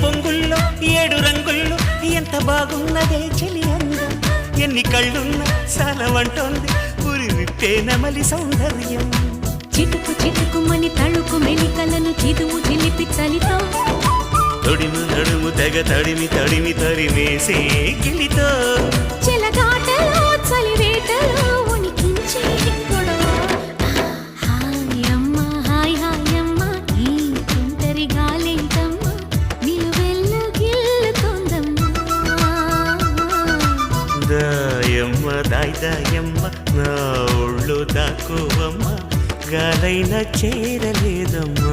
పొంగుల్లో 7 రంగుల్లో ఎంత బాగున్నదే చెలి అందం ఎన్ని కళ్ళున్నా సాలవంటోంది పురి విప్పే నమలి సౌందర్యం చిటుకు చిటుకుమని తళుకు మెలికలను చిదువు చిలిపి చలితో తొడిము నడుము తెగ తడిమి తడిమి తరిమేసే గిలితో చెలగాటలో చలివేటలో ఉనికించే గొడవ హాయమ్మ హాయ్ హాయమ్మ ఈ తుంటరి గాలేంటమ్మ నిలువెల్ల గిల్లుతోందమ్మా దాయమ్మ దాయ్ దాయమ్మ నా ఒళ్ళు దాకోవమ్మ గాలైన చేరలేదమ్మా